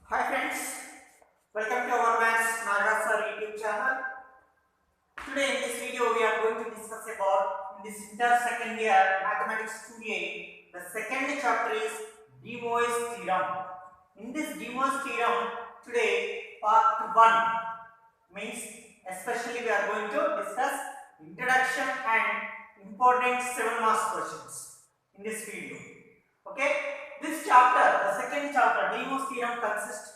Hi friends, welcome to our Maths Nagaraj Sir YouTube channel. Today in this video we are going to discuss about in this entire second year Mathematics 2A. The second chapter is De Moivre's theorem. In this De Moivre's theorem today part 1 means especially we are going to discuss introduction and important 7 marks questions in this video. Okay, this chapter, the second chapter, De Moivre's theorem consists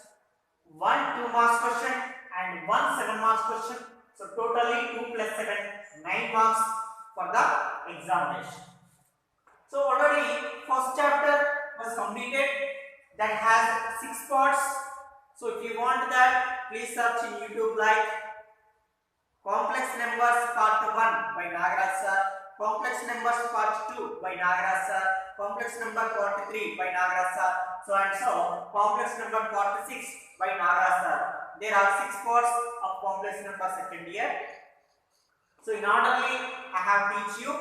one 2 marks question and one 7 marks question. So totally 2 plus 7 9 marks for the examination. So already first chapter was completed, that has 6 parts. So if you want that, please search in YouTube like Complex Numbers Part 1 by Nagaraj Sir, Complex Numbers Part 2 by Nagaraj Sir, Complex Number Part 3 by Nagaraj Sir, so and so, Complex Number Part 6 by Nagaraj Sir. There are 6 parts of complex number second year. So in orderly I have teach you.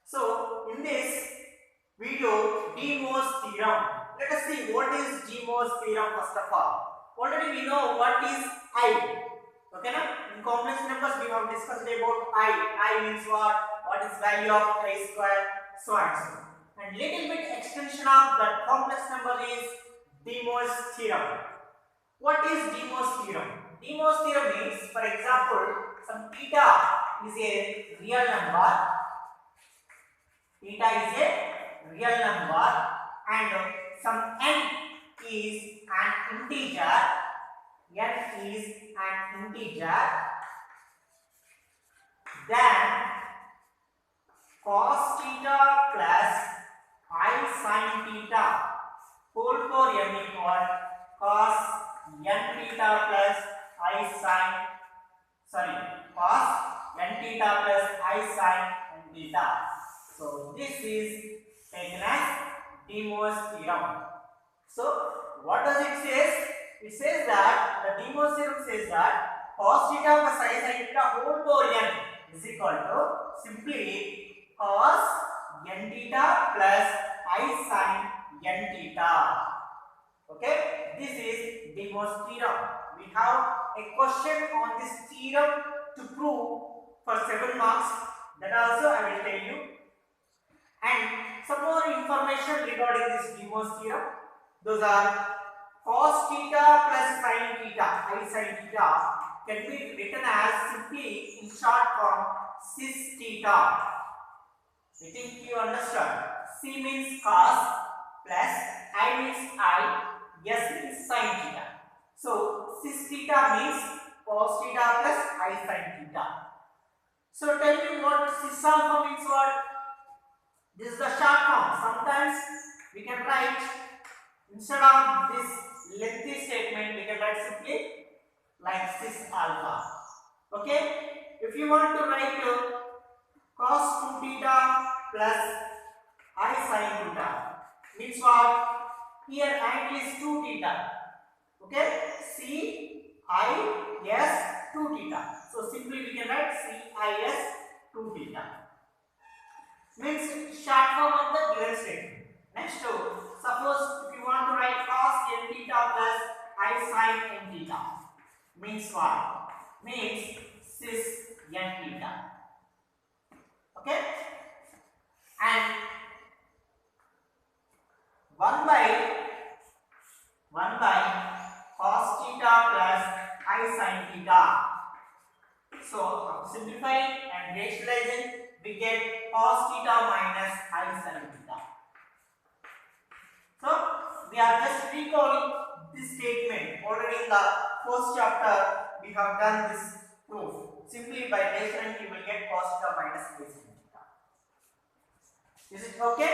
So in this video, De Moivre's theorem. Let us see what is De Moivre's theorem first of all. Already we know what is I. Okay, na? In complex numbers we have discussed about I. I means what? What is value of I square? So and so. And little bit extension of that complex number is De Moivre's theorem. What is De Moivre's theorem? De Moivre's theorem means, for example, some theta is a real number. Theta is a real number and some n is an integer. N is an integer. Then cos theta plus I sin theta whole for n equal cos n theta plus I sin cos n theta plus I sin n theta. So this is taken as De Moivre's theorem. So what does it say? It says that the De Moivre's theorem says that cos theta plus I sin theta whole power n is equal to simply cos n theta plus I sin n theta. Okay, this is De Moivre's theorem. We have a question on this theorem to prove for 7 marks. That also I will tell you. And some more information regarding this De Moivre's theorem. Those are cos theta plus sin theta, I sin theta, can be written as simply in short form cis theta. I think you understand. C means cos plus I means I, S means sin theta. So cis theta means cos theta plus I sin theta. So tell me what cis alpha means what? This is the short form. Sometimes we can write instead of this lengthy statement, we can write simply like cis alpha. Okay? If you want to write cos 2 theta plus I sin theta means what? Here angle is 2 theta. Okay? CIS 2 theta. So simply we can write CIS 2 theta. Means short form of the given statement. Next, suppose if you want to write cos n theta plus I sin n theta means what? Means cis n theta. Okay? And 1 by cos theta plus I sin theta. So simplifying and rationalizing, we get cos theta minus I sin theta. So we are just recalling this statement. Already in the first chapter we have done this proof. Simply by rationing you will get cos theta minus I sin theta. Is it okay?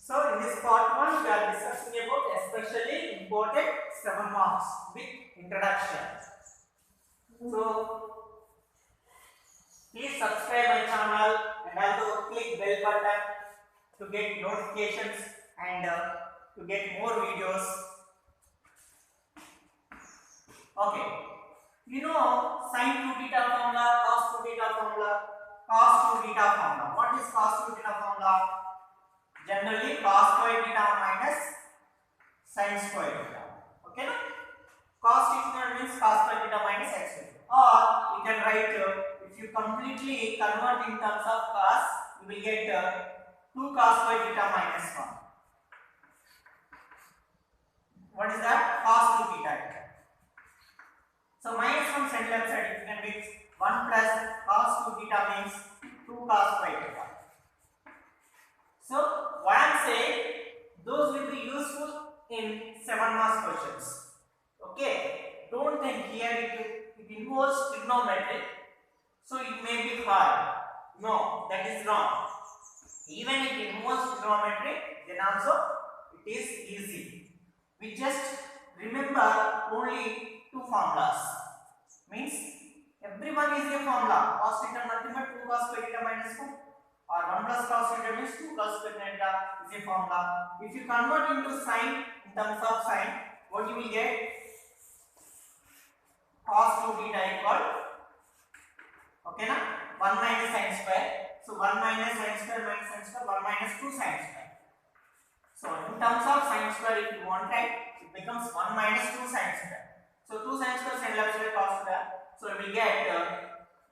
So in this part 1 we are discussing about especially important 7 marks with introduction. So please subscribe my channel and also click bell button to get notifications and to get more videos. Okay, you know sin 2 theta formula, cos 2 theta formula, cos 2 theta formula. What is cos 2 theta formula? Generally cos square theta minus sin square theta. Okay, na? Cos theta means cos square theta minus x square. Or you can write if you completely convert in terms of cos, you will get 2 cos square theta minus 1. What is that? Cos 2 theta. So minus 1 send left side, you can get 1 plus cos 2 theta means 2 cos square theta. So what I am saying, those will be useful in 7 marks questions. Okay, don't think here it involves trigonometry, so it may be hard. No, that is wrong. Even if it involves trigonometry, then also it is easy. We just remember only 2 formulas. Means everyone is a formula. Cos theta nothing but 2 cos square theta minus 2. Or 1 plus cos theta means 2 cos square theta is a formula. If you convert into sine in terms of sine, what you will get? Cos 2 theta equal, okay na, 1 minus sine square. So 1 minus sine square minus sine square, 1 minus 2 sine square. So in terms of sine square, if you want right, it becomes 1 minus 2 sine square. So 2 sine square sine left side cos theta. So we will get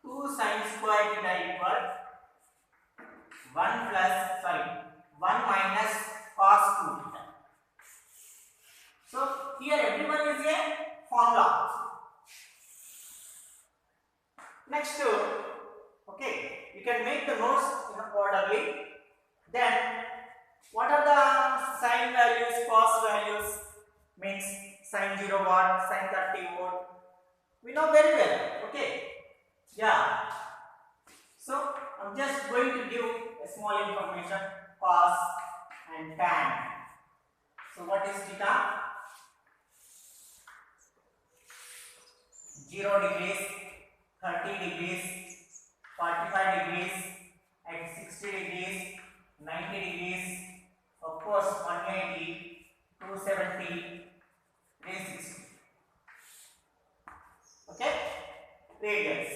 2 sine square theta equal 1 minus cos 2 theta. So here everyone is a formula. Next, okay, you can make the notes in orderly. Then what are the sine values, cos values? Means sine 0 watt, sine 30 volt. We know very well. Okay, yeah. So I'm just going to give a small information, cos and tan. So what is theta? 0 degrees, 30 degrees, 45 degrees, and 60 degrees, 90 degrees, of course 180, 270, 360. Okay, radians.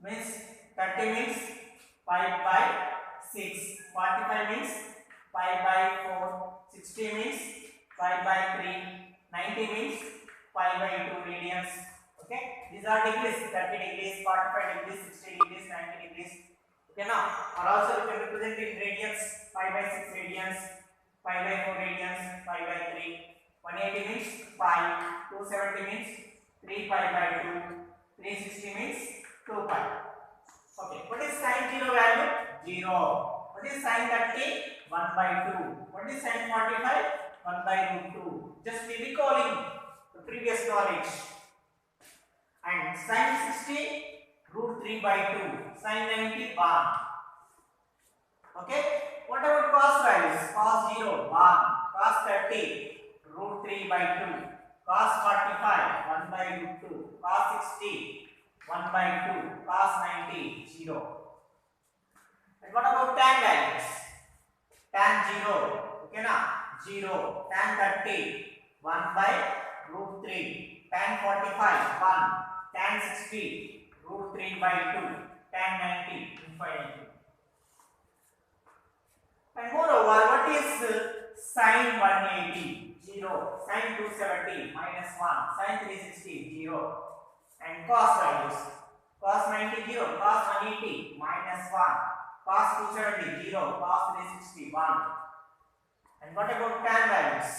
Means 30 means 5 by 6, 45 means 5 by 4, 60 means 5 by 3, 90 means 5 by 2 radians. Okay, these are degrees, 30 degrees, 45 degrees, 60 degrees, 90 degrees. Okay, now, or also you can represent in radians, 5 by 6 radians, 5 by 4 radians, 5 by 3, 180 means 5, 270 means 3 pi by 2, 360 means 2 pi. Okay, what is sine 0 value? 0. What is sine 30? 1 by 2. What is sine 45? 1 by root 2. Just be recalling the previous knowledge. And sine 60, root 3 by 2. Sine 90, 1. Okay, what about cos values? Cos 0, 1. Cos 30, root 3 by 2. Cos 45, 1 by root 2. Cos 60, 1 by 2. Cos 90, 0. And what about tan values? Tan 0, okay na? 0. Tan 30, 1 by root 3. Tan 45, 1. Tan 60, root 3 by 2. Tan 90, infinity. And moreover, what is sine 180? 0. Sine 270, minus 1. Sine 360, 0. And cos values. Cos 90, 0. Cos 180, minus 1. Cos 270, 0. Cos 360, 1. And what about tan values?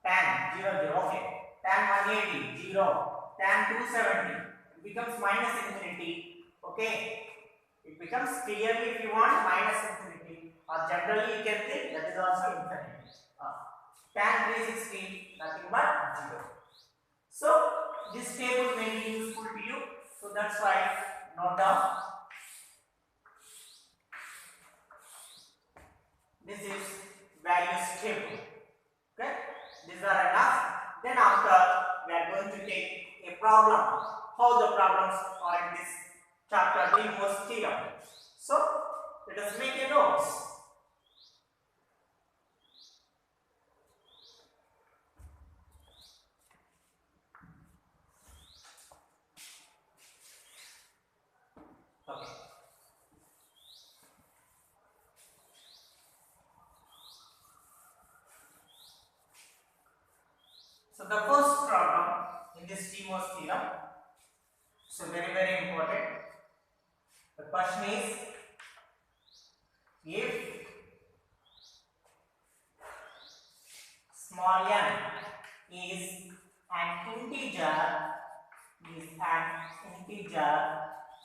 Tan 0, 0. Okay. Tan 180, 0. Tan 270, it becomes minus infinity. Okay. It becomes clearly, if you want, minus infinity, or generally you can think that is also infinity. Tan 360, nothing but 0. So this table may be useful to you. So that's why note down. This is values table. Okay, these are enough. Then after we are going to take a problem. How the problems are in this chapter De Mor's theorem. So let us make a notes. Okay. The question is, if small n is an integer,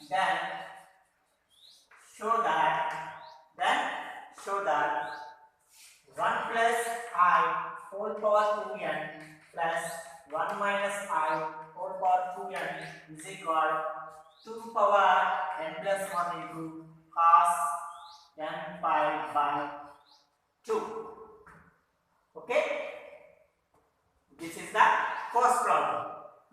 then show that 1 plus I whole power 2n plus 1 minus I whole power 2n is equal 2 power n plus 1 into cos n pi by 2. Okay, this is the first problem.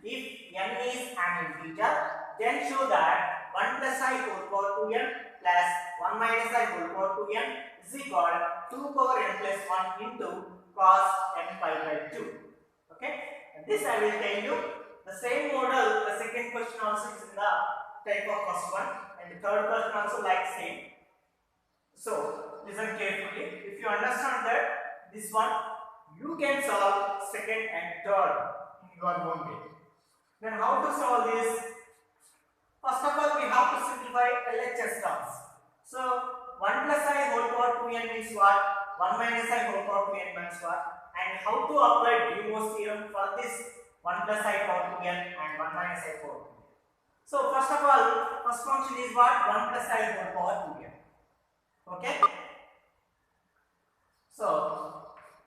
If n is an integer, then show that 1 plus I whole power 2n plus 1 minus I whole power 2n is equal 2 power n plus 1 into cos n pi by 2. Okay, and this I will tell you. The same model, the second question also is in the type of first one, and the third question also like same. So listen carefully. If you understand that this one, you can solve second and third in your own way. Then how to solve this? First of all, we have to simplify LHS terms. So 1 plus I whole power 2n means what? 1 minus I whole power 2n means what? And how to apply De Mor's theorem for this 1 plus I power 2n and 1 minus I power 2n. So first of all, first function is what? 1 plus I whole power 2n. Okay? So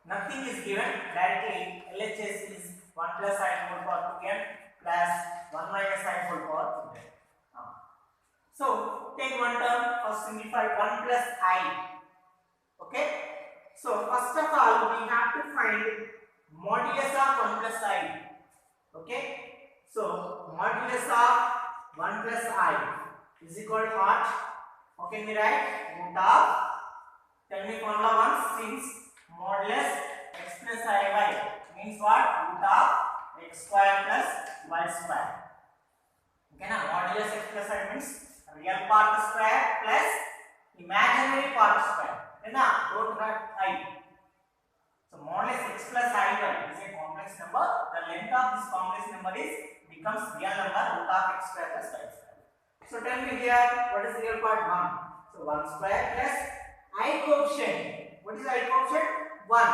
nothing is given, directly LHS is 1 plus I whole power 2n plus 1 minus I whole power 2n. So take one term, first simplify 1 plus I. Okay? So first of all, we have to find modulus of 1 plus I. Okay? So modulus of 1 plus I is equal to what? How can we write? Root of, tell me formula once, since modulus x plus iy means what? Root of x square plus y square. Okay, now modulus x plus I means real part square plus imaginary part square. Don't write I. So modulus x plus iy is a complex number. The length of this complex number becomes real number root of x square plus y square. So tell me here, what is real part? 1. So 1 square plus I coefficient. What is I coefficient? 1.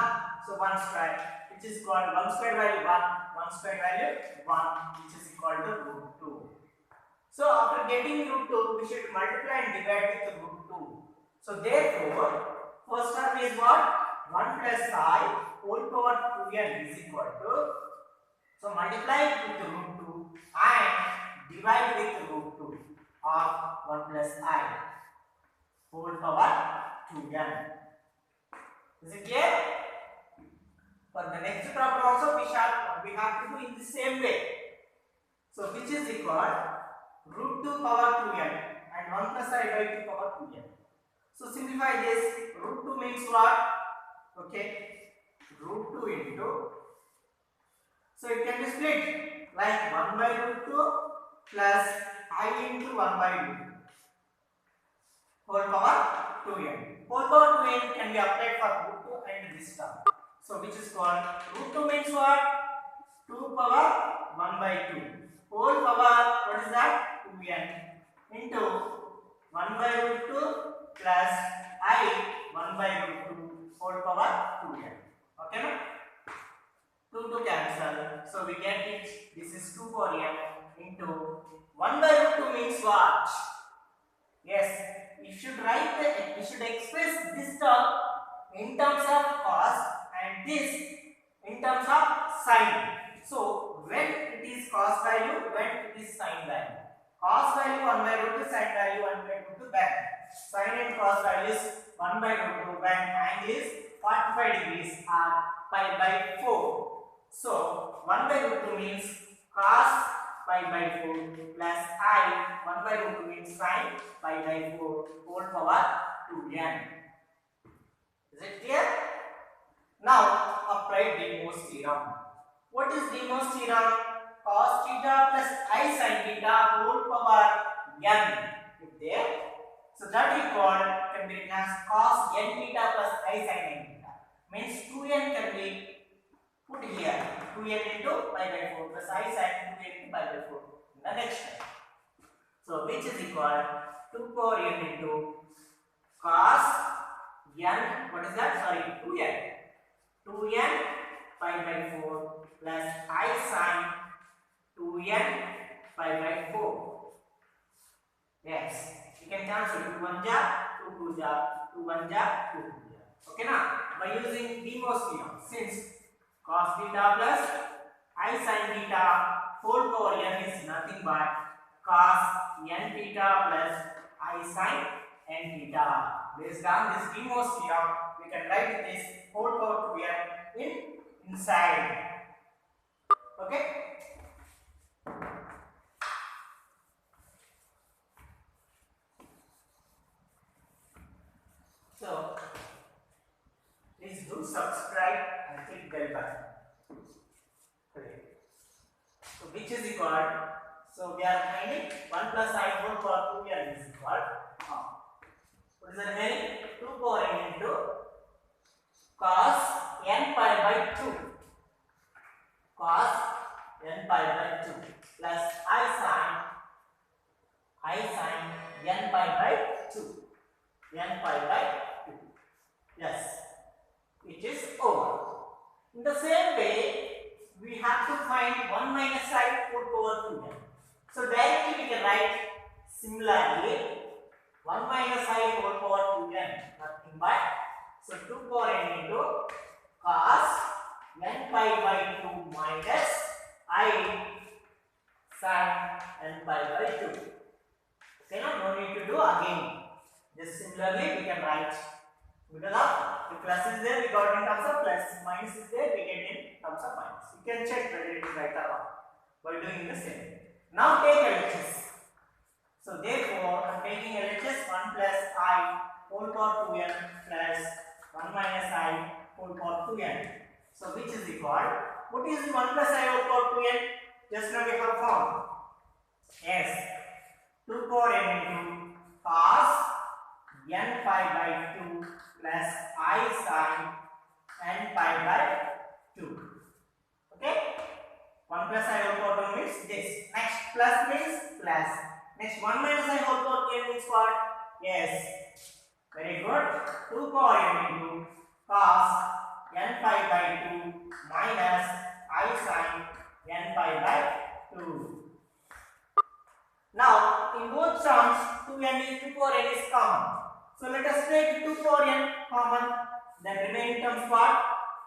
So 1 square, which is called 1 square value 1. 1 square value 1, which is equal to root 2. So after getting root 2, we should multiply and divide with root 2. So therefore, first term is what? 1 plus I whole power 2n is equal to, so multiply with root 2 and divide with root 2 of 1 plus I whole power 2n. Is it clear? For the next problem also we have to do in the same way. So which is equal root 2 power 2n and 1 plus I by 2 power 2n. So simplify this. Root 2 means what? Okay, root 2 into, so it can be split like 1 by root 2 plus I into 1 by root 2 whole power 2n. Whole power 2n can be applied for root 2 and this term. So which is called root 2 means what? 2 power 1 by 2 whole power, what is that? 2n into 1 by root 2 plus I 1 by root 2 whole power 2n. Okay, no? 2 to cancel. So we get it. This is 2 for n into 1 by root 2 means what? Yes, we should express this term in terms of cos and this in terms of sine. So when it is cos value, when it is sine value. Cos value 1 by root 2, sine value 1 by root 2 back. Sine and cos values 1 by root 2 when angle is 45 degrees or pi by 4. So 1 by root 2 means cos pi by 4 plus I 1 by root 2 means sine pi by 4 whole power 2n. Is it clear? Now apply De Mor's theorem. What is De Mor's theorem? Cos theta plus I sin theta whole power n. If there, so that is called, can be written as cos n theta plus I sin n theta. Means 2n can be put here. 2n into pi by 4 plus I sin 2n into pi by 4 in the next step. So which is equal 2 power n into cos n, what is that? Sorry, 2n. 2n pi by 4 plus I sin 2n pi by 4. Yes, you can cancel 2 1 ja, 2 2 ja, 2 1 ja, 2 2 ja. Okay na? By using De Mor's theorem, since cos theta plus I sin theta whole power n is nothing but cos n theta plus I sin n theta. Based on this De Mor's theorem, we can write this whole power to n inside. Okay? So, please do subscribe and click bell button. Okay. So, which is equal? So, we are finding 1 plus I whole power 2n is equal. What is the remaining? 2 power n into cos n pi by 2. Cos n pi by 2 plus I sin n pi by 2. N pi by 2. Yes, it is over. In the same way, we have to find 1 minus I whole power 2n. So directly we can write similarly 1 minus I whole power 2n, nothing but, so 2 power n into cos n pi by 2 minus I sin n pi by 2. Okay, now no need to do again. Just similarly we can write, because of the plus is there, we got in terms of plus, minus is there, we get in terms of minus. You can check whether it is right or wrong by doing the same. Now take LHS. So therefore, I am taking LHS 1 plus I whole power 2n plus 1 minus I whole power 2n. So which is equal, what is 1 plus I whole power 2n? Just now we have found. Yes, 2 power n into cos n pi by 2 plus I sin n pi by 2. Okay? 1 plus I whole power 2 means this. Next plus means plus. Next 1 minus I whole power 2 means what? Yes. Very good. 2 power n into cos n pi by 2 minus I sin n pi by 2. Now, in both terms, 2 power n is common. So let us take 2 power n common. Then remaining terms what?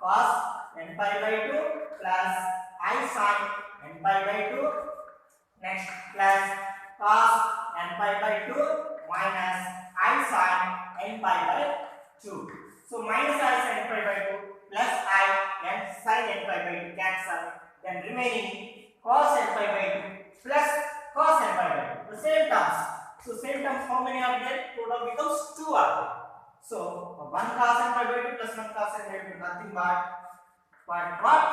Cos n pi by 2 plus I sin n pi by 2. Next plus cos n pi by 2 minus I sin n pi by 2. So minus I sin n pi by 2 plus I n sin n pi by 2 cancel. Then remaining cos n pi by 2 plus cos n pi by 2. The same terms. So same terms, how many are there? Total becomes 2 are there. So 1 cos n pi by 2 plus 1 cos n pi by 2, nothing but what?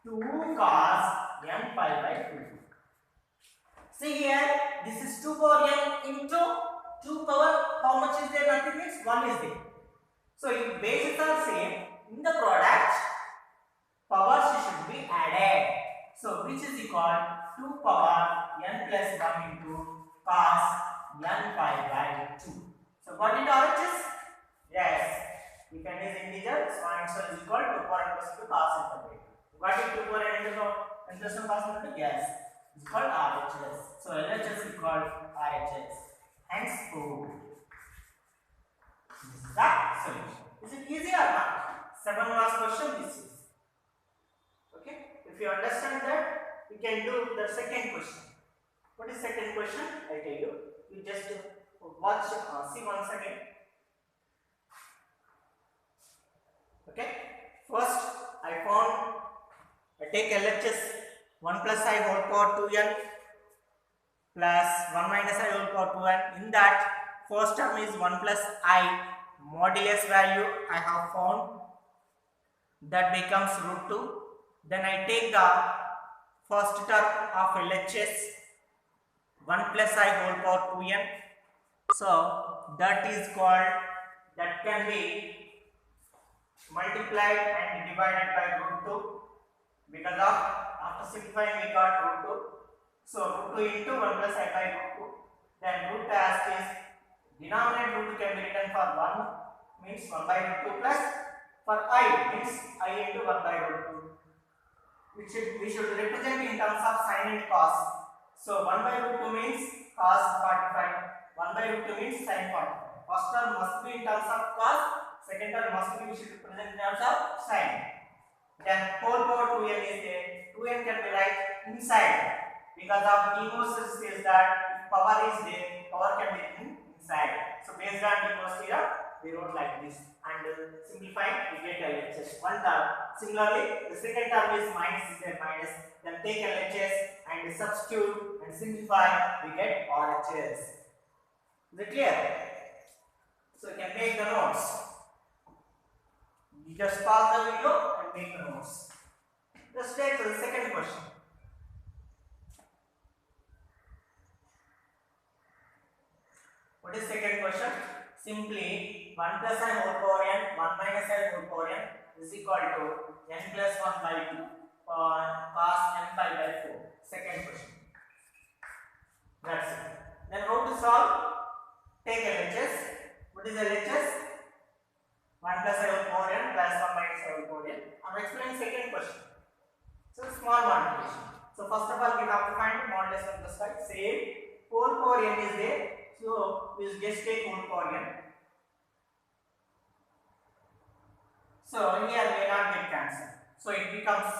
2 cos n pi by 2. See here, this is 2 power n into 2 power, how much is there? Nothing means 1 is there. So if bases are same, in the product, powers should be added. So which is equal 2 power n plus 1 into cos n pi by 2. So got it RHS? Yes. We can use integer, so answer is equal to 2 power n plus 2 cos n pi by 2. Got it? 2 power n into n plus 1 cos n pi by 2? Yes. It's called RHS. So LHS is called RHS. Hence proved. This is the solution. Is it easy or not? 7 marks question this is. Okay? If you understand that, you can do the second question. What is second question? I tell you. You just watch, see once again. Okay? First, I take LHS 1 plus I whole power 2n plus 1 minus I whole power 2n. In that, first term is 1 plus I modulus value I have found, that becomes root 2. Then I take the first term of LHS 1 plus I whole power 2n. So that is called, that can be multiplied and divided by root 2, because of after simplifying we got root 2. So root 2 into 1 plus I by root 2. Then root as is denominator root can be written for 1 means 1 by root 2 plus for I means I into 1 by root 2. We should represent in terms of sin and cos. So 1 by root 2 means cos 45. 1 by root 2 means sin 45. First term must be in terms of cos. Second term must be we should represent in terms of sin. Then whole power 2n is there. 2n can be right inside because of De-Morse says that if power is there, power can be written inside. So based on De-Morse theorem, we wrote like this and simplifying we get LHS. One term. Similarly, the second term is minus is there minus. Then take LHS and substitute and simplify, we get RHS. Is it clear? So you can make the notes. You just pause the video and make the notes. Let's take the second question. What is second question? Simply 1 plus I whole power n, 1 minus I whole power n is equal to n plus 1 by 2 cos n pi by 4. Second question. That's it. Then how to solve? Take LHS. What is LHS? 1 plus I whole power n plus 1 minus I whole power n. I am explaining second question. So small multiplication. So first of all we have to find modulus of the side. Same whole power n is there. So we will just take whole power n. So here we will not get cancelled. So it becomes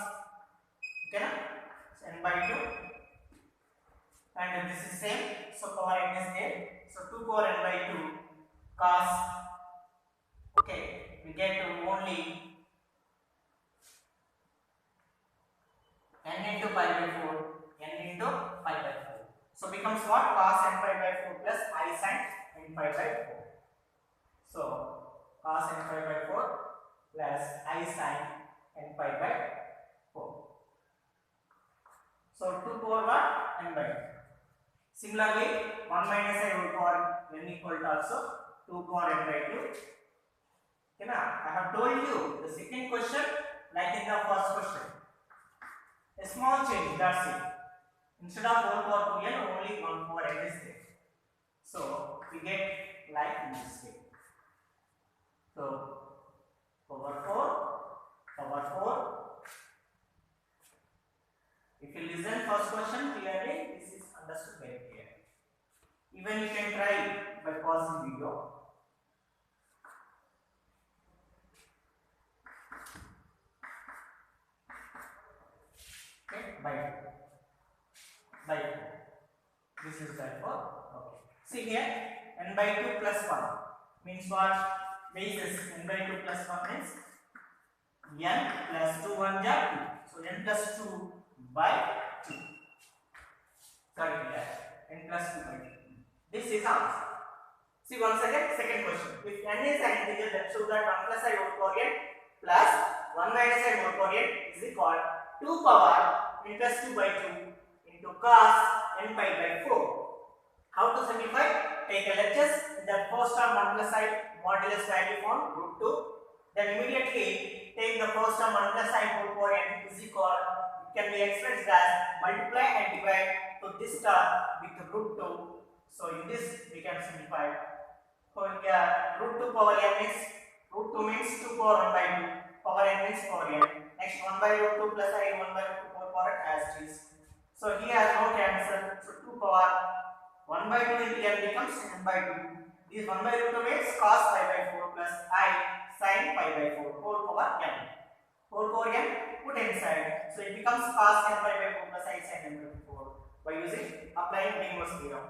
okay, n by 2 and this is same. So power n is there. So 2 power n by 2 cos. Okay, we get only n into pi by 4, n into pi by 4. So becomes what? Cos n pi by 4 plus I sin n pi by 4. So cos n pi by 4 plus I sin n pi by 4. So 2 power what? N by 2. Similarly, 1 minus I whole power n equal to also 2 power n by 2. Okay, now I have told you the second question like in the first question. A small change, that's it. Instead of whole power 2n, only 1 power n is there. So we get like this way. So power 4. If you listen first question clearly, this is understood very clear. Even you can try by pausing video. Okay, by 4. This is by 4. Okay. See here, n by 2 plus 1 means what? Basis n by 2 plus 1 means n plus 2 1 ja 2. So n plus 2 by 2. Sorry, here n plus 2 by 2. This is answer. See once again, second question. If n is an integer, then show that 1 plus I whole power n plus 1 minus I whole power n is equal 2 power n plus 2 by 2 into cos n pi by 4. How to simplify? Take LHS. The first term 1 plus I modulus value form root 2. Then immediately take the first term 1 plus I whole power n is equal. It can be expressed as multiply and divide to this term with root 2. So in this we can simplify. So here root 2 power n means root 2 means 2 power 1 by 2. Power n means power n. Next 1 by root 2 plus I 1 by root 2 power n as it is. So here no cancel. So 2 power 1 by 2 into n becomes n by 2. This 1 by root 2 means cos pi by 4 plus I sin pi by 4 whole power n. Whole power n put inside. So it becomes cos n pi by 4 plus I sin n by 4 by using applying De-Morse theorem.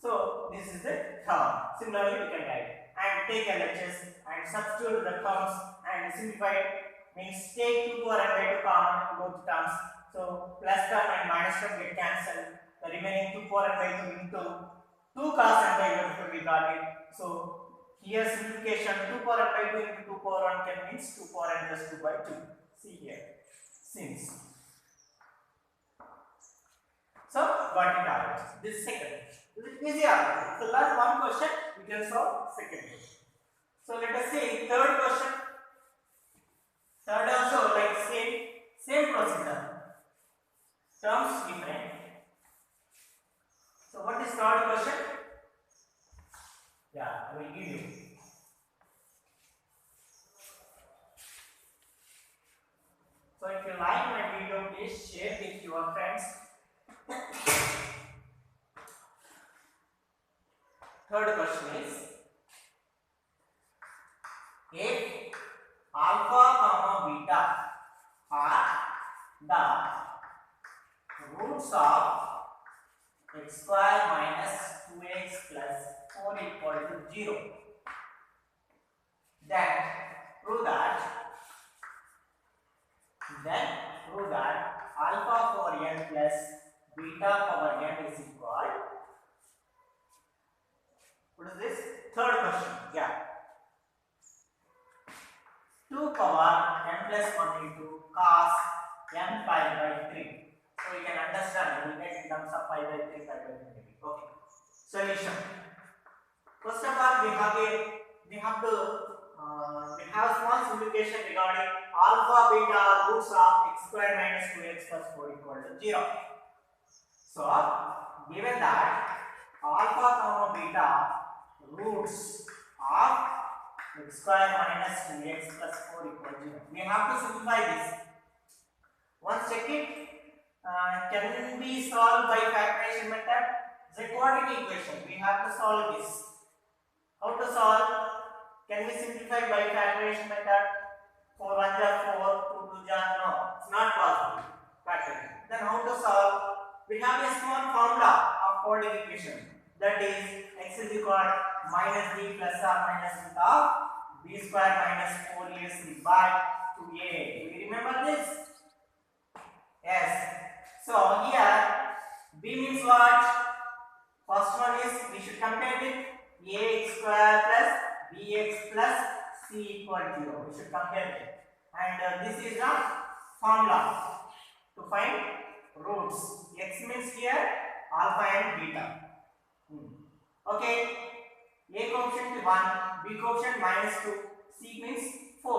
So this is the term. Similarly we can write and take LHS and substitute the terms and simplify it. Means take 2 power n by 2 common in both terms. So plus term and minus term get cancelled. The remaining 2 power n by 2 into 2 cos n by 1 we got it. So here simplification 2 power n by 2 into 2 power 1 can means 2 power n plus 2 by 2. See here. Since. So got it out. This is second. This is easier. So last one question we can solve second question. So let us see third question. Third also like same procedure. Terms different. So what is third question? Yeah, I will give you. So if you like my video, please share with your friends. Third question is, if alpha comma beta are the roots of x square minus 2x plus 4 equal to 0, then prove that alpha power n plus beta power n is equal. What is this? Third question. Yeah. 2 power n plus 1 into cos n pi by 3. So you can understand we get in terms of pi by 3, pi by 3. Okay. Solution. First of all, we have small simplification regarding alpha beta roots of x square minus 2x plus 4 equal to 0. So given that alpha comma beta roots of x square minus 2x plus 4 equal to 0, we have to simplify this. Once check it, can be solved by factorization method. The quadratic equation, we have to solve this. How to solve? Can we simplify by factorization method? 4 1 ja 4, 2 2 ja no, it's not possible. Factoring. Then how to solve? We have a small formula of quadratic equation, that is x is equal minus b plus or minus root of b square minus 4ac by 2a. Do you remember this? Yes. So here b means what? First one is we should compare with ax square plus bx plus c equal 0. We should compare it. And this is the formula to find roots. X means here alpha and beta. Okay. A coefficient 1, b coefficient minus 2, c means 4.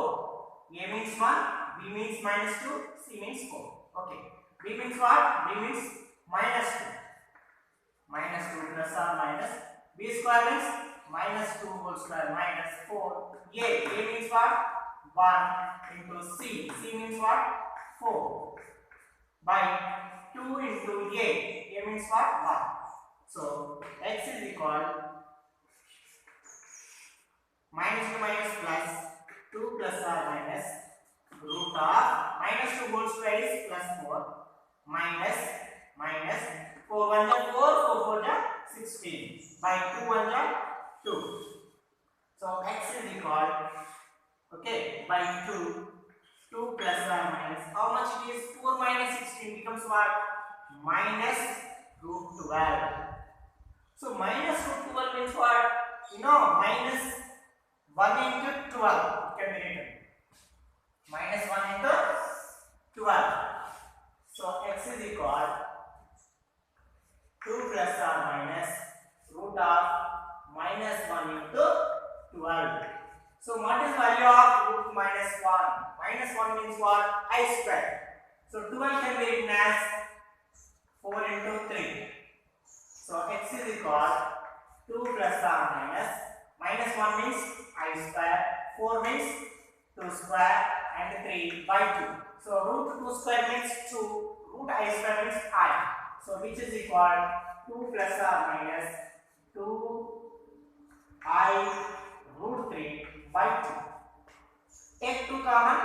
A means 1, b means minus 2, c means 4. Okay. B means what? B means minus 2. Minus 2 plus or minus. B square means minus 2 whole square minus 4. A means what? 1 into c. C means what? 4. By 2 into a means what? 1. So x is equal minus to minus plus 2 plus or minus root of minus 2 whole square is plus 4 minus 4 1 ja 4, 4 4 ja 16 by 2 1 ja 2. So x is equal, okay, by 2 plus or minus, how much it is? 4 minus 16 becomes what? Minus root 12. So minus root 12 means what? You know, minus 1 into 12 can be written. Minus 1 into 12. So x is equal 2 plus or minus root of minus 1 into 12. So what is value of root minus 1? Minus 1 means what? I square. So 12 can be written as 4 into 3. So x is equal 2 plus or minus 1 means I square, 4 means 2 square and 3 by 2. So root 2 square means 2, root I square means I. So which is equal 2 plus or minus 2I root 3 by 2. Take 2 common.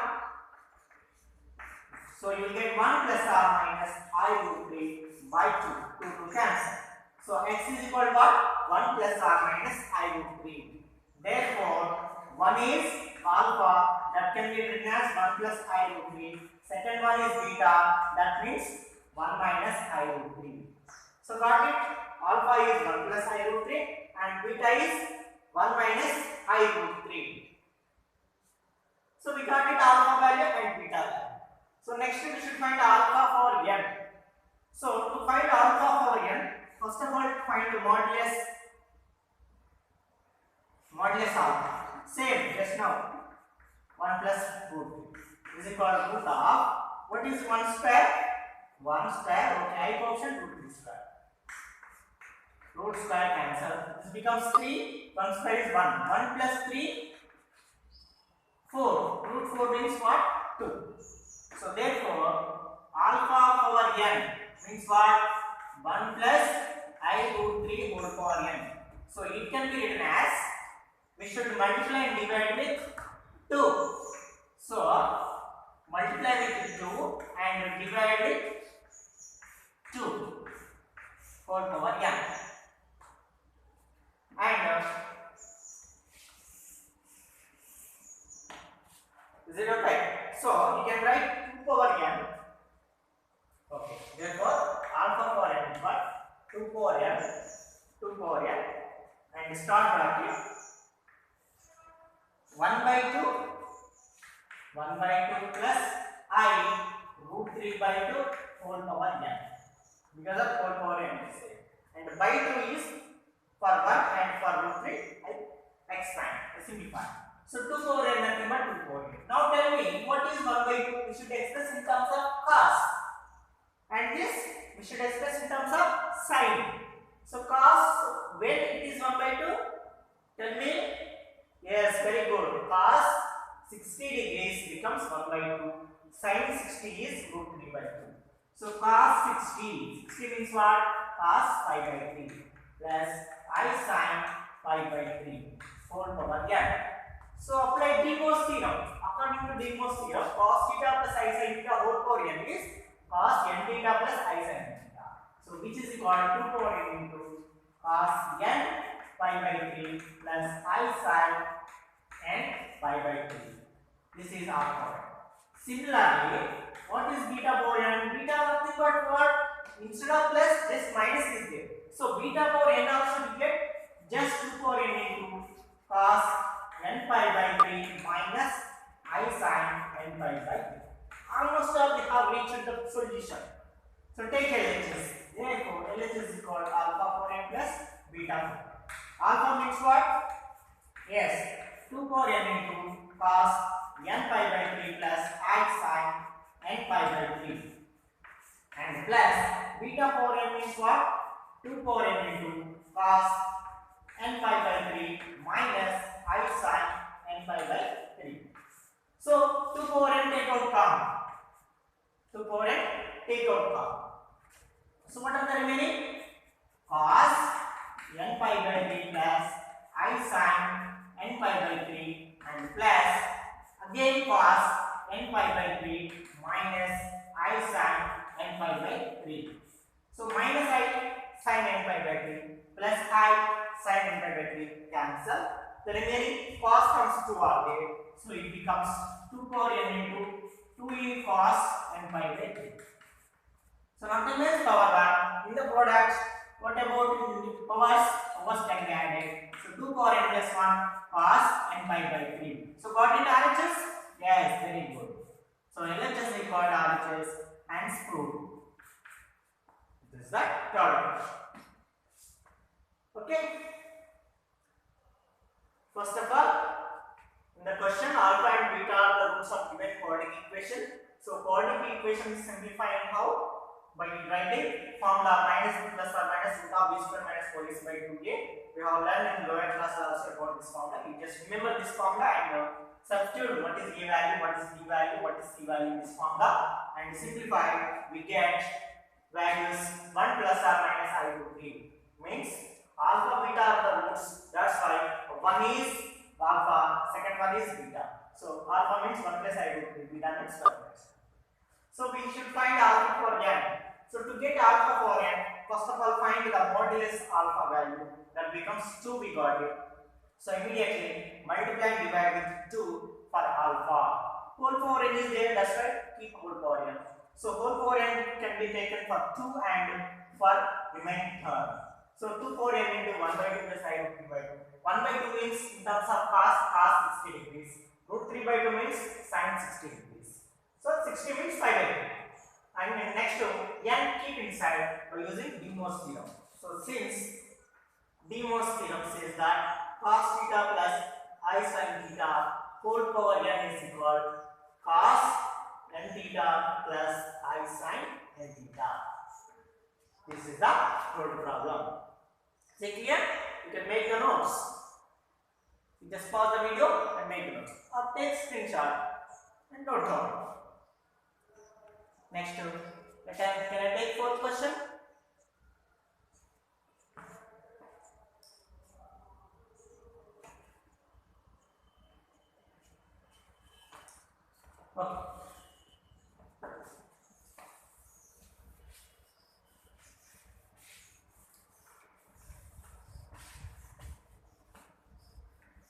So you will get 1 plus or minus I root 3 by 2. 2 to cancel. So x is equal to what? 1 plus or minus I root 3. Therefore, 1 is alpha, that can be written as 1 plus I root 3. Second one is beta, that means 1 minus I root 3. So got it? Alpha is 1 plus I root 3 and beta is 1 minus I root 3. So we got it, alpha value and beta value. So next we should find alpha for n. So to find alpha for n, first of all find the modulus alpha. Same just now. 1 plus root is equal to root of, what is 1 square? 1 square, okay, I coefficient root 3 square. root square cancel. This becomes 3. 1 square is 1. 1 plus 3, 4. Root 4 means what? 2. So therefore, alpha power n means what? 1 plus I root 3 whole power n. So it can be written as, we should multiply and divide with 2. So multiply with 2 and divide with 2 whole power n. And is it okay? So you can write 2 power n. Okay. Therefore, alpha power n is what? 2 power n. 2 power n. And start bracket. 1 by 2. 1 by 2 plus I root 3 by 2 whole power n. Because of whole power n is there. And by 2 is for 1 and for root 3 I expand. I simplify. So 2 power n nothing but 2 power n. Now tell me, what is 1 by 2? We should express in terms of cos. And this we should express in terms of sin. So cos, when it is 1 by 2? Tell me. Yes, very good. Cos 60 degrees becomes 1 by 2. Sin 60 is root 3 by 2. So cos 60. 60 means what? Cos 5 by 3 plus I sin 5 by 3 whole power n. So apply De Mor's theorem. According to De Mor's theorem, cos theta plus I sin theta whole power n is cos n theta plus I sin theta. So which is equal to 2 power n into cos n pi by 3 plus I sin n pi by 3. This is our power. Similarly, what is beta power n? Beta nothing but what? Instead of plus, just minus is there. So beta power n also we get just 2 power n into cos n pi by 3 minus I sin n pi by 3. Almost all we have reached the solution. So take LHS. Therefore, LHS is called alpha power n plus beta power. Alpha means what? Yes, 2 power n into cos n pi by 3 plus I sin n pi by 3. And plus beta power n means what? 2 power n into cos n pi by 3 minus I sin n pi by 3. So 2 power n take out come. 2 power n take out come. So what are the remaining? Cos n pi by 3 plus I sin n pi by 3 and plus again cos n pi by 3 minus I sin n pi by 3. So minus I sin n pi by 3 plus I sin n pi by 3 cancel. The remaining cos comes to our there. So it becomes 2 power n into 2 in cos n pi by 3. So nothing else power 1. In the product, what about powers? Powers can be added. So 2 power n plus 1 cos n pi by 3. So got it RHS? Yes, very good. So LHS we called RHS and proved. This is the third. Okay. First of all, in the question, alpha and beta are the roots of given quadratic equation. So quadratic equation is simplifying how? By writing formula minus b plus or minus root of b square minus 4ac by 2a. We have learned in lower class also about this formula. You just remember this formula and substitute what is a value, what is b value, what is c value in this formula, and simplify. We get values 1 plus or minus I root 3. Means alpha beta are the roots. That's why one is alpha, second one is beta. So alpha means 1 plus I root 3, beta means 1 plus. So we should find alpha for n. So to get alpha for n, first of all find the modulus alpha value. That becomes 2 we got it. So immediately multiply and divide with 2 for alpha. Whole power n is there, that's right, keep whole power n. So whole power n can be taken for 2 and for remaining term. So 2 power n into 1 by 2 plus I root 3 by 2. 1 by 2 means in terms of cos 60 degrees. Root 3 by 2 means sin 60 degrees. So 60 means 5 by 2. And next to n keep inside by using De Mor's theorem. So since De Mor's theorem says that cos theta plus I sin theta whole power n is equal cos n theta plus I sin n theta. This is the third problem. Is it clear? You can make the notes. You just pause the video and make the notes. Or take screenshot and note down. Next, can I take fourth question? Okay.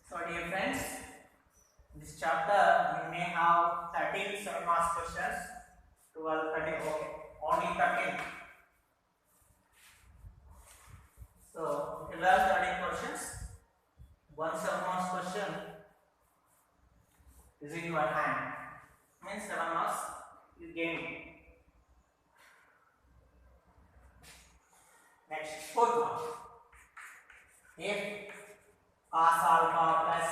So dear friends, in this chapter we may have 13 7-mark questions. 12, 13, okay, only 13. So 12, 13 questions. One 7-mark question is in your hand. Means 7 marks you gain. Next, fourth one. If cos alpha plus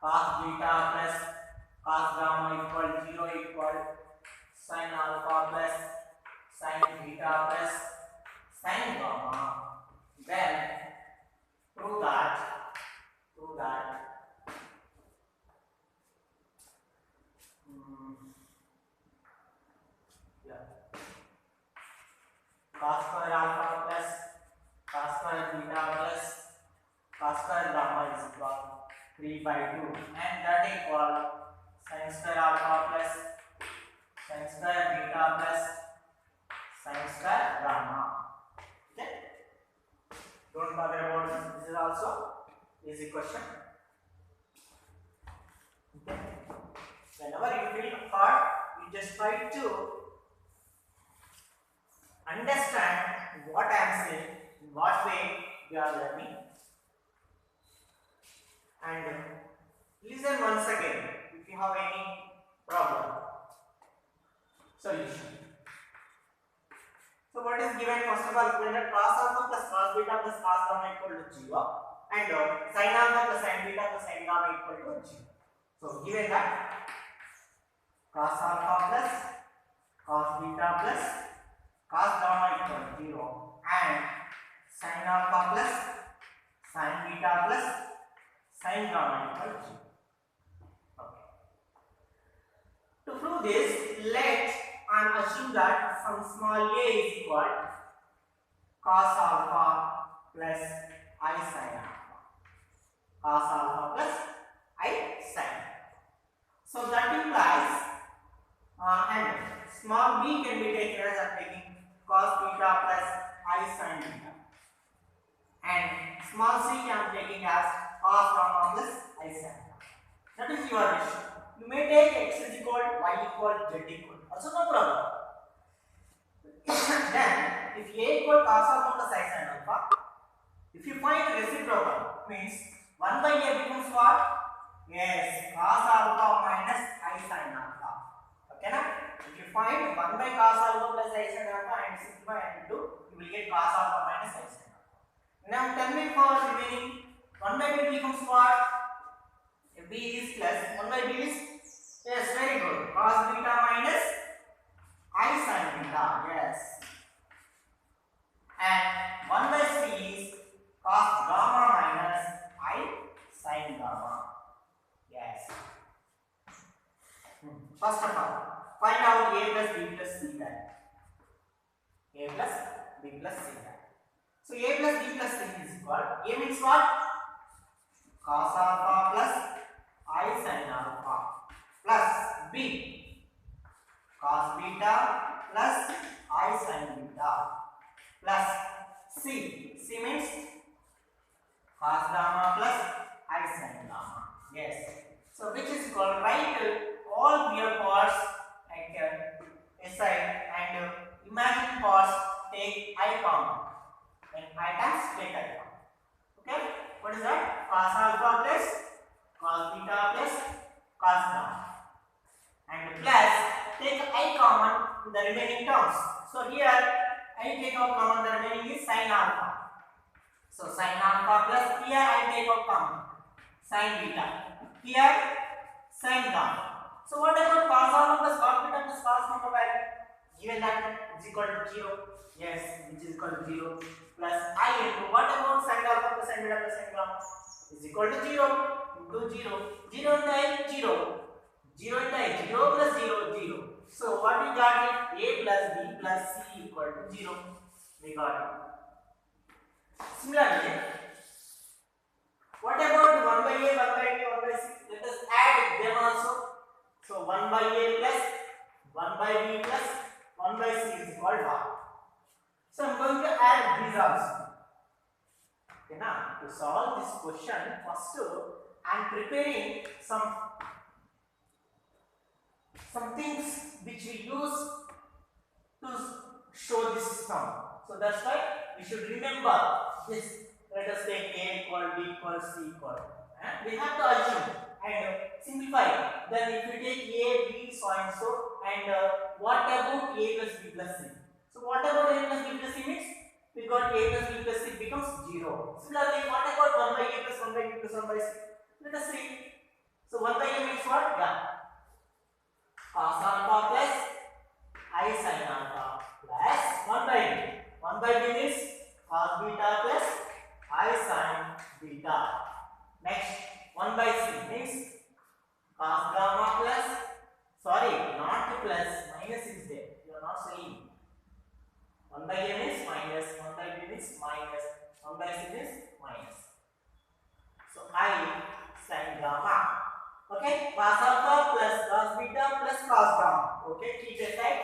cos beta plus cos gamma equal 0 equal sin alpha plus sin beta plus sin gamma, then prove that cos square alpha plus cos square beta plus cos square gamma is equal 3/2, and that equal sin square alpha plus sin square beta plus sin square gamma. Okay, don't bother about this. This is also easy question. Okay, whenever you feel hard, you just try to understand what I am saying, in what way you are learning, and listen once again if you have any problem. Solution. So what is given? First of all, given that cos alpha plus cos beta plus cos gamma equal to 0, and sin alpha plus sin beta plus sin gamma equal to 0. So given that cos alpha plus cos beta plus cos gamma equal to 0, and sin alpha plus sin beta plus sin gamma equal to 0. Okay. To prove this, let assume that some small a is equal cos alpha plus I sin alpha. Cos alpha plus I sin. So that implies and small b can be taken as I'm taking cos beta plus I sin beta, and small c I am taking as cos gamma plus I sin. That is your wish. You may take x is equal, y equal, z equal. Also no problem. Then if a equal cos alpha plus I sin alpha, if you find the reciprocal, means 1 by a becomes what? Yes, cos alpha minus I sin alpha. Okay na? If you find 1 by cos alpha plus I sin alpha and simplify and do, you will get cos alpha minus I sin alpha. Now tell me for remaining 1 by b becomes what? B is plus 1 by b is, yes, very good, cos beta minus I sin beta, yes, and 1 by c is cos gamma minus I sin gamma, yes. First of all, find out a plus b plus c value. A plus b plus c value. So a plus b plus c is equal, a means what? Cos alpha plus I sin alpha plus b cos beta plus I sin beta plus c means cos gamma plus I sin gamma. Yes. So which is equal, write all real parts at a side and imaginary parts take I common. When I times take I common. Okay. What is that? Cos alpha plus cos beta plus cos gamma, and plus take I common in the remaining terms. So here I take out common, the remaining is sin alpha. So sin alpha plus here I take out common sin beta, here sin gamma. So what about cos alpha plus cos beta plus cos gamma value? Given that is equal to 0. Yes, which is equal to 0 plus I into what about sin alpha plus sin beta plus sin gamma is equal to 0 into 0. 0 into I 0. 0 into I 0 plus 0 0. So what we got it? A plus B plus C equal to 0. We got it. Similarly, what about 1 by A, 1 by B, 1 by C? Let us add them also. So 1 by A plus 1 by B plus 1 by C is equal to 1. So I am going to add these also. Okay, now to solve this question, first I am preparing some things which we use to show this sum. So that's why we should remember this. Let us take A equal, B equal, C equal. And we have to assume and simplify. Then if you take A, B, so and so, and what about A plus B plus C? So what about A plus B plus C means? We got A plus B plus C becomes 0. Similarly, what about 1 by A plus 1 by B plus 1 by C? Let us see. So 1 by A means what? Yeah. Cos alpha plus I sin alpha plus 1 by B. 1 by B means cos beta plus I sin beta. Next, 1 by C means cos gamma plus, sorry, not plus, minus is there. You are not saying. 1 by A means minus, 1 by B means minus, 1 by C means minus. So I sin gamma. Okay, cos alpha plus cos beta plus cos gamma. Okay, keep aside.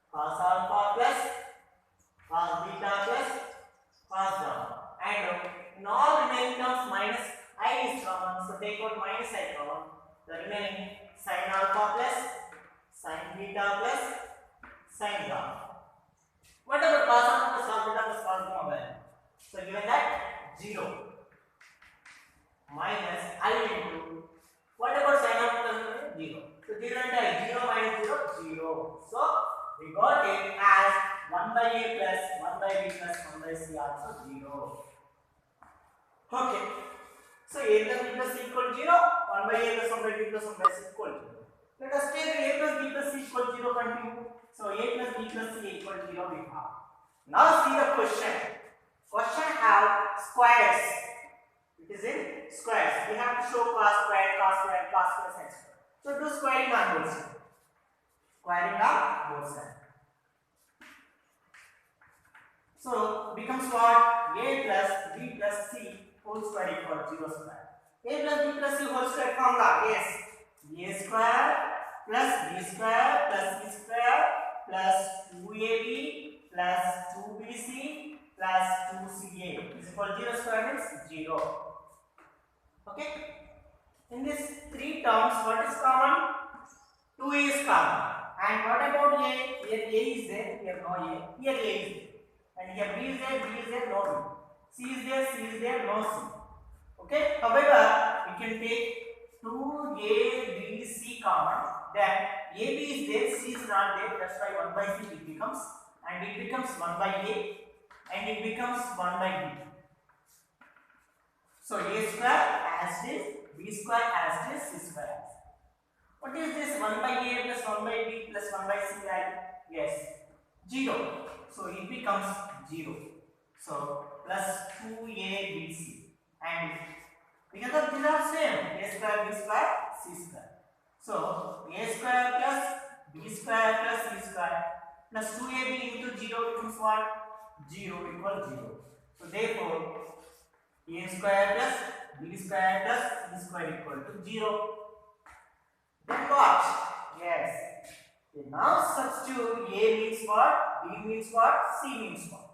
Cos alpha plus cos beta plus cos gamma. And in all remaining terms minus I is common, so take out minus I common. The remaining sin alpha plus sin beta plus sin gamma. What about cos alpha plus cos beta plus cos gamma value? So given that 0 minus I into what about sin alpha plus 0? So 0 into I 0 minus 0 0. So we got it as 1 by A plus 1 by B plus 1 by C also 0. Okay. So A plus B plus C equal to 0. 1 by A plus 1 by B plus 1 by C equal to 0. Let us take A plus B plus C equal to 0 continue. So A plus B plus C equal to 0 we have. Now see the question. Question have squares. It is in squares. We have to show cos square, cos square, cos square, sin square. So do squaring on both sides. Squaring on both sides. So becomes what? A plus B plus C whole square equal to 0 square. A plus B plus C whole square formula is A square plus B square plus C square plus 2AB plus 2BC plus 2CA is equal to 0 square means 0. Okay. In these three terms, what is common? 2 is common. And what about A? Here A is there, here no A. Here A is there. And here B is there, no B. C is there, no C. Okay. However, we can take 2A, B, C common. Then AB is there, C is not there. That's why 1 by C it becomes. And it becomes 1 by A. And it becomes 1 by B. So A square as this, B square as this, C square as this. What is this 1 by A plus 1 by B plus 1 by C value? Yes, 0. So it becomes 0. So plus 2ABC. And because of these are same, A square, B square, C square. So A square plus B square plus C square plus 2AB into 0 becomes what? 0 equals 0. So therefore, A square plus B square plus C square equal to 0. Then what? Yes. Okay, now substitute A means what? B means what? C means what?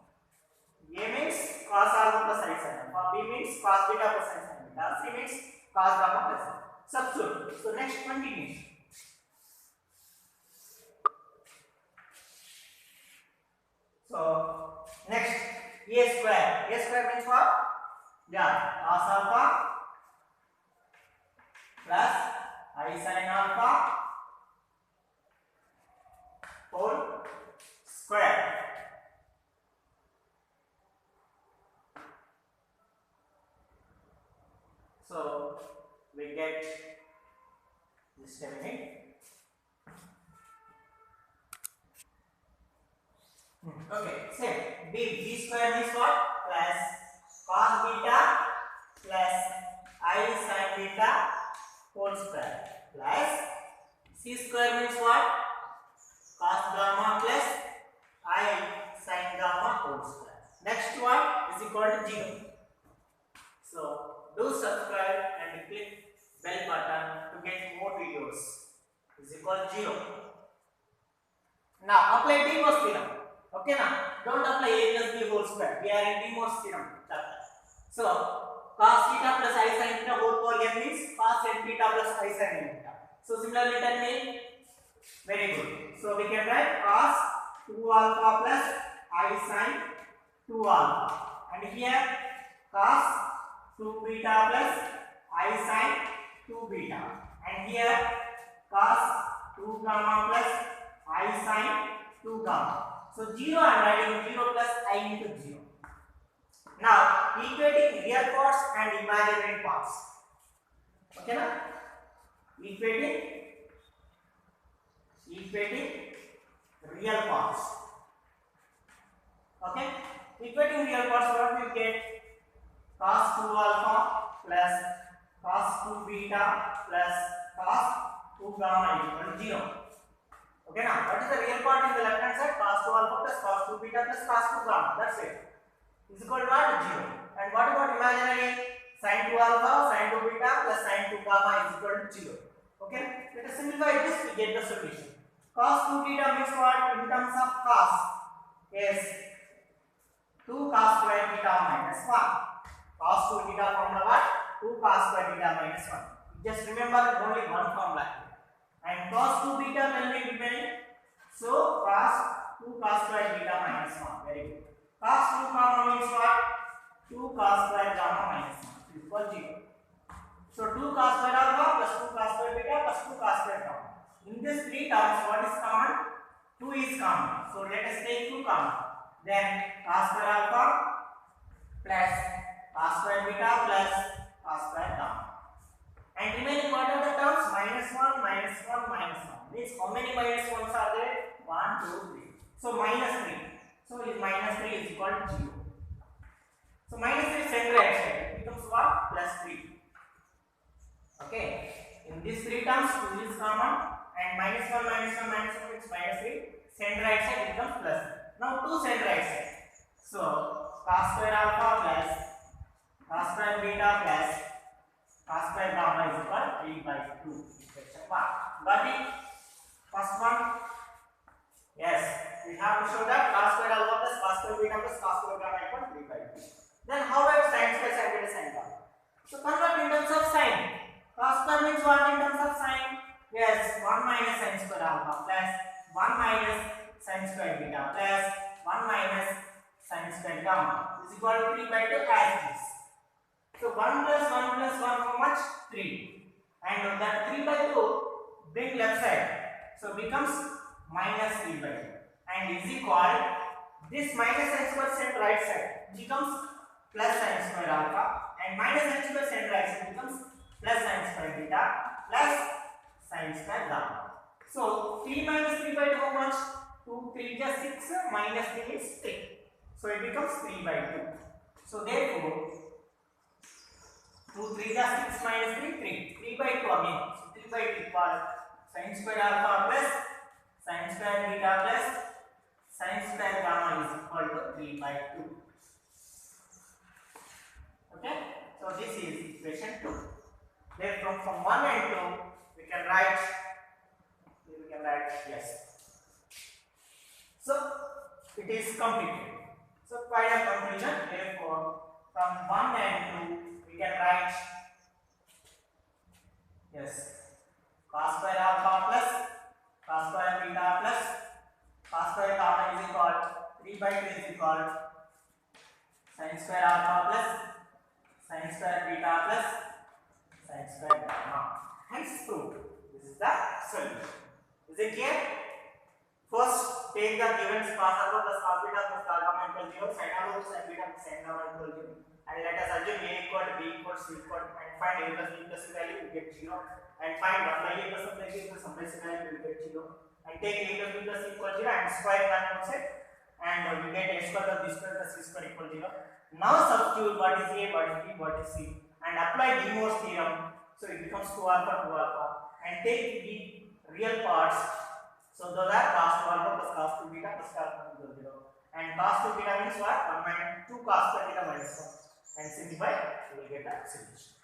A means cos alpha plus I sin alpha. B means cos beta plus I sin beta. C means cos gamma plus I. Substitute. So next continuation. So next A square. A square means what? Yeah, cos alpha plus I sin alpha whole square. So we get this terminate. B square means what? Plus cos beta plus I sin beta whole square plus C square means what? Cos gamma plus I sin gamma whole square. Next one is equal to 0. So do subscribe and click bell button to get more videos. Is equal to 0. Now apply De Mor's theorem. Okay now, don't apply A plus B whole square. We are in De Mor's theorem chapter. So cos theta plus I sin theta whole power n means cos n theta plus I sin n theta. So similarly that means very good. So we can write cos 2 alpha plus I sin 2 alpha, and here cos 2 beta plus I sin 2 beta, and here cos 2 gamma plus I sin 2 gamma. So 0 I am writing 0 plus I into 0. Now equating real parts and imaginary parts. Okay na? Equating real parts. Okay? Equating real parts, what we get? Cos 2 alpha plus cos 2 beta plus cos 2 gamma equal to 0. Okay now, what is the real part in the left hand side? Cos 2 alpha plus cos 2 beta plus cos 2 gamma. That's it. Is equal to what? 0. And what about imaginary? Sin 2 alpha, sin 2 beta plus sin 2 gamma is equal to 0. Okay? Let us simplify this, we get the solution. Cos 2 theta means what? In terms of cos is 2 cos square theta minus 1. Cos 2 theta formula what? 2 cos square theta minus 1. Just remember only one formula. And cos 2 beta will be remaining. So cos 2 cos square theta minus 1. Very good. Cos 2 gamma means what? 2 cos square gamma minus 1 is equal to 0. So 2 cos square alpha plus 2 cos square beta plus 2 cos square gamma. In these three terms, what is common? 2 is common. So let us take 2 common. Then cos square alpha plus cos square beta plus cos square gamma. And remaining what are the terms? Minus 1, minus 1, minus 1. Means how many minus 1s are there? 1, 2, 3. So minus 3. So minus 3 is equal to 0. So minus 3 center right side. It becomes what? Plus 3. Okay. In these three terms, 2 is common. And minus 1, minus 1, minus 1 means minus 3. Center right side becomes plus 3. Now 2 center right side. So cos square alpha plus cos square beta plus cos square gamma is equal to 3 by 2. Question 1. Got it? First one. Yes. We have to show that cos square alpha plus cos square beta plus cos square gamma equal to 3 by 2. Then how about sin square sin beta sin gamma? So convert in terms of sin. Cos square means what in terms of sin? Yes, 1 minus sin square alpha plus 1 minus sin square beta plus 1 minus sin square gamma is equal to 3 by 2 as it is. So 1 plus 1 plus 1 how much? 3. And that 3 by 2 bring left side. So becomes minus 3 by 2. And is equal this minus sin square sent right side becomes plus sin square alpha, and minus sin square sent right side becomes plus sin square beta plus sin square gamma. So 3 minus 3 by 2 how much? 2 3 just 6 minus 3 is 3. So it becomes 3 by 2. So therefore 2 3 just 6 minus 3 3 by 2 again. So 3 by 2 equals sin square alpha plus sin square beta plus sin square gamma is equal to 3 by 2. Okay? So this is equation 2. Therefore from 1 and 2 we can write yes. So it is completed. So final conclusion, therefore from 1 and 2 we can write yes, cos square alpha plus cos square beta plus cos square gamma is equal 3 by 2 is equal sin square alpha plus sin square beta plus sin square gamma. Hence proved. This is the solution. Is it clear? First, take the given cos alpha plus cos beta plus cos gamma equal 0, sin alpha plus sin beta plus sin gamma equal 0, and let us assume a equal to b equal to c equal to, and find a plus b plus c value, we get 0, and find apply a plus apply b plus apply c value, we get 0, and take a plus b plus c equal 0 and square that outside, and we get a square plus b square plus c square equal 0. Now substitute what is a, what is b, what is c, and apply De Moivre's theorem. So it becomes 2 alpha, and take the real parts. So those are cos 2 alpha plus cos 2 beta plus cos 1 equal 0. And cos 2 beta means what? 1 minus 2 cos square beta minus 1. And simplify, you will get a solution.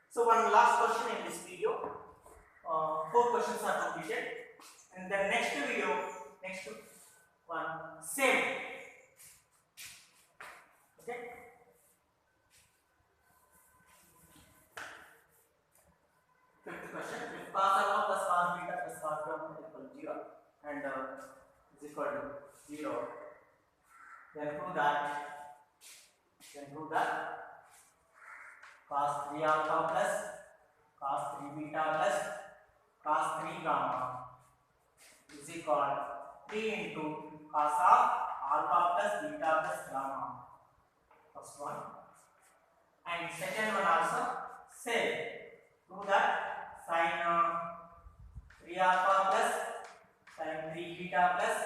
So one last question in this video. 4 questions are completed. In the next video, next one, same. Okay. Fifth question: if cos alpha plus cos beta plus cos gamma equal 0 and is equal to 0, then prove that cos 3 alpha plus cos 3 beta plus cos 3 gamma is equal to 3 into cos of alpha plus beta plus gamma. First one. And second one also same. Prove that sin 3 alpha plus sin 3 beta plus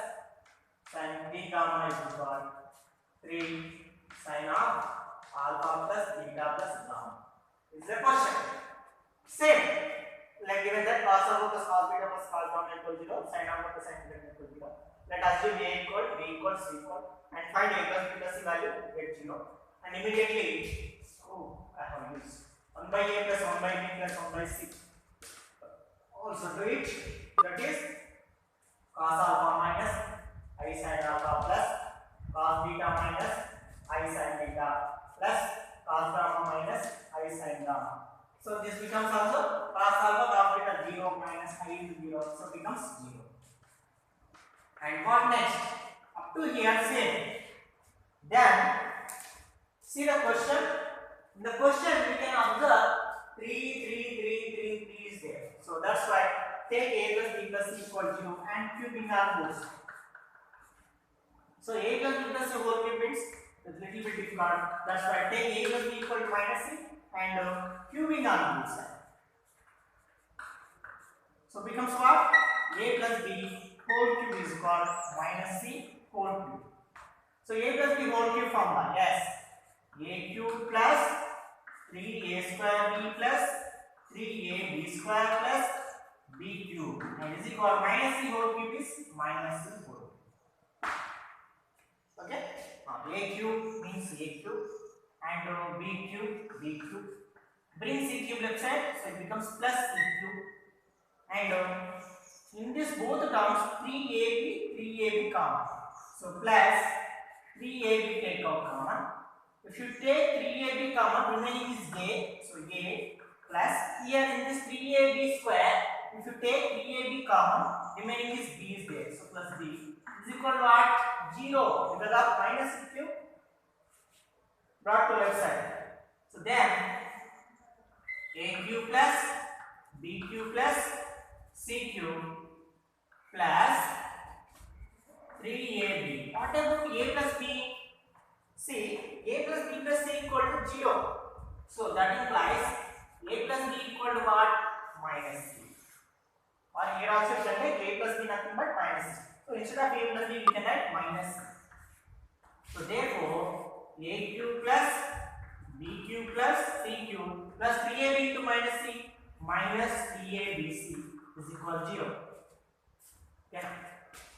sin 3 gamma is equal to 3 sin of alpha plus beta plus gamma. Is the question. Same. Like given that cos alpha plus cos beta plus cos gamma equal 0, sin alpha plus sin beta equal 0. Let us assume a equal, b equal, c equal, and find a plus b plus c value, get 0. And immediately, I have used 1 by a plus 1 by b plus 1 by c. Also do it. That is cos alpha minus I sin alpha plus cos beta minus I sin beta plus cos gamma minus I sin gamma. So this becomes also cos alpha cos beta 0 minus I into 0. So becomes 0. And what next? Up to here same. Then see the question. In the question we can observe 3 is there. So that's why take a plus b plus c equal 0 and cubing on both. So a plus b plus c whole cube means it's a little bit difficult. That's why take a plus b equal to minus c and cubing on both sides. So becomes what? A plus b whole cube is called minus c whole cube. So a plus b whole cube formula, yes, a cube plus 3a square b plus 3ab square plus b cube, and is equal minus c whole cube is minus c whole cube. Okay, a cube means a cube and b cube. Bring c cube left side, so it becomes plus c cube. And in this both terms 3ab common, so plus 3ab take out common. If you take 3ab common, remaining is a, so a plus here in this 3ab square, if you take 3ab common, remaining is b is there, so plus b is equal to what? 0 because of minus c cube brought to left side. So then a cube plus b cube plus c cube plus 3ab. What about a plus b? See, a plus b plus c equal to 0. So that implies a plus b equal to what? Minus c. Or here also you can take a plus b nothing but minus c. So instead of a plus b we can write minus c. So therefore a cube plus b cube plus c cube plus 3ab into minus c minus 3abc is equal to 0. Okay,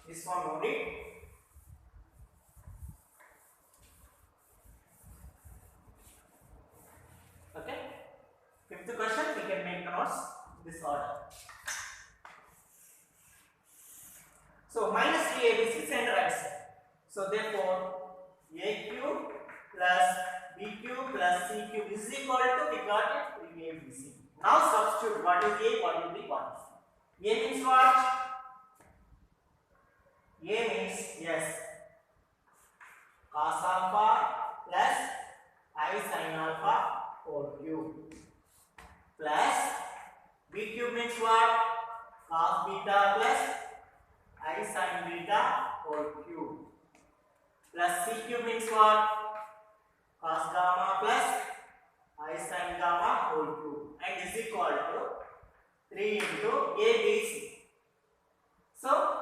this one only. Okay, fifth question we can make the notes this order. So minus 3abc center right side. So therefore a cube plus b cube plus c cube is equal to, we got it, 3abc. Now substitute what is a, what is b, what is c. A means what? A means, yes, cos alpha plus I sin alpha whole cube plus b cube means what? Cos beta plus I sin beta whole cube plus c cube means what? Cos gamma plus I sin gamma whole cube, and is equal to 3 into a b c. So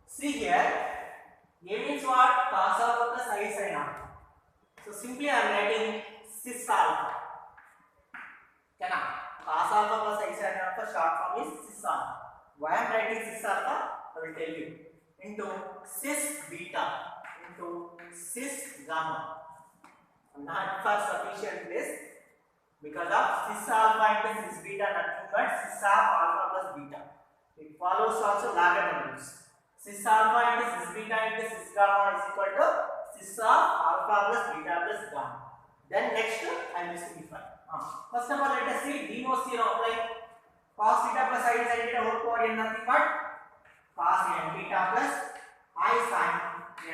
see here, A means what? Cos alpha plus I sin alpha. So simply I am writing cis alpha. Okay, cos alpha plus I sin alpha short form is cis alpha. Why I am writing cis alpha? I will tell you. Into cis beta into cis gamma. Not for sufficient place because of cis alpha into cis beta nothing but cis of alpha plus beta. It follows also logarithm rules. Cis alpha into cis beta into cis gamma is equal to cis of alpha plus beta plus gamma. Then next I will simplify. First of all, let us see de Morse theorem apply. Cos theta plus I sin theta whole power n nothing but cos n theta plus I sin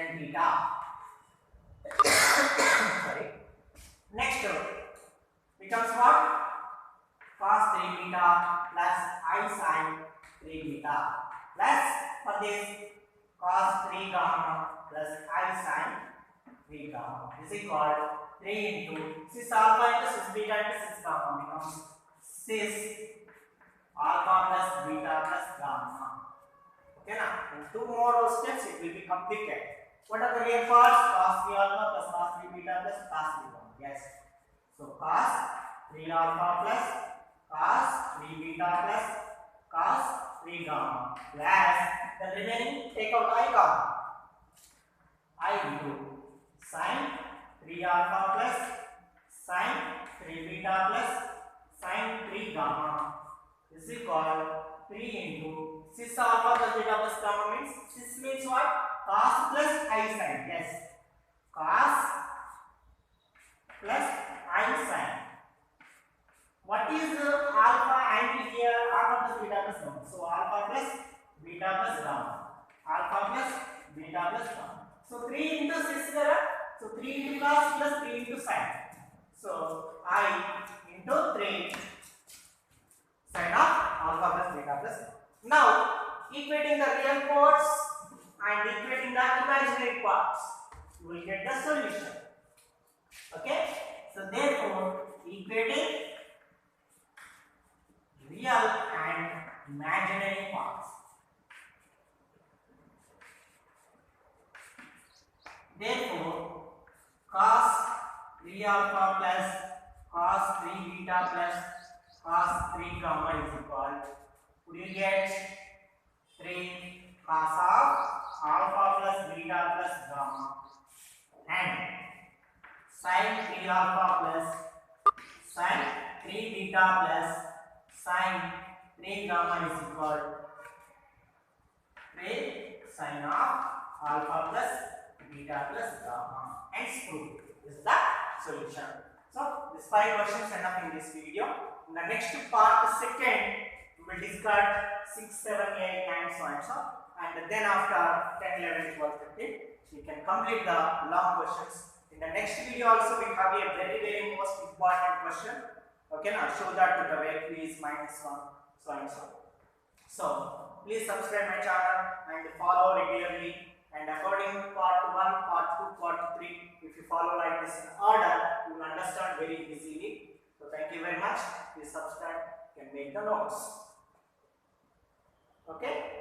n theta. Sorry. Next becomes what? Cos 3 beta plus I sin 3 beta plus for this cos 3 gamma plus I sin 3 gamma is equal 3 into cis alpha into cis beta into cis gamma becomes cis alpha plus beta plus gamma. Okay na? In two more steps it will be completed. What are the real parts? Cos 3 alpha plus cos 3 beta plus cos 3 gamma. Yes. So cos 3 alpha plus cos 3 beta plus cos 3 gamma plus the remaining take out I gamma. I into sin 3 alpha plus sin 3 beta plus sin 3 gamma is equal 3 into cis alpha plus beta plus gamma means cis means what? Cos plus I sin. Yes. Cos plus I sin. What is alpha angle here? Alpha plus beta plus gamma. So alpha plus beta plus gamma. Alpha plus beta plus gamma. So 3 into cis there. So 3 into cos plus 3 into sin. So I into 3 sin of alpha plus beta plus. Now equating the real parts and equating the imaginary parts, you will get the solution. Okay. So therefore equating real and imaginary parts. Therefore, cos 3 alpha plus cos 3 beta plus cos 3 gamma is equal. Would you get 3 cos of alpha plus beta plus gamma and sin 3 alpha plus sin 3 beta plus sin 3 gamma is equal 3 sin of alpha plus beta plus gamma and proof is the solution. So these 5 questions enough in this video. In the next part second we will discuss 6, 7, 8 and so on, and then after 10, 11, 12, 13 we can complete the long questions. In the next video also we have a very most important question. Okay, now show that to the way quiz minus 1 so and so. So please subscribe my channel and follow regularly, and according to part 1, part 2, part 3, if you follow like this in order, you will understand very easily. So thank you very much. Please subscribe and make the notes. Okay.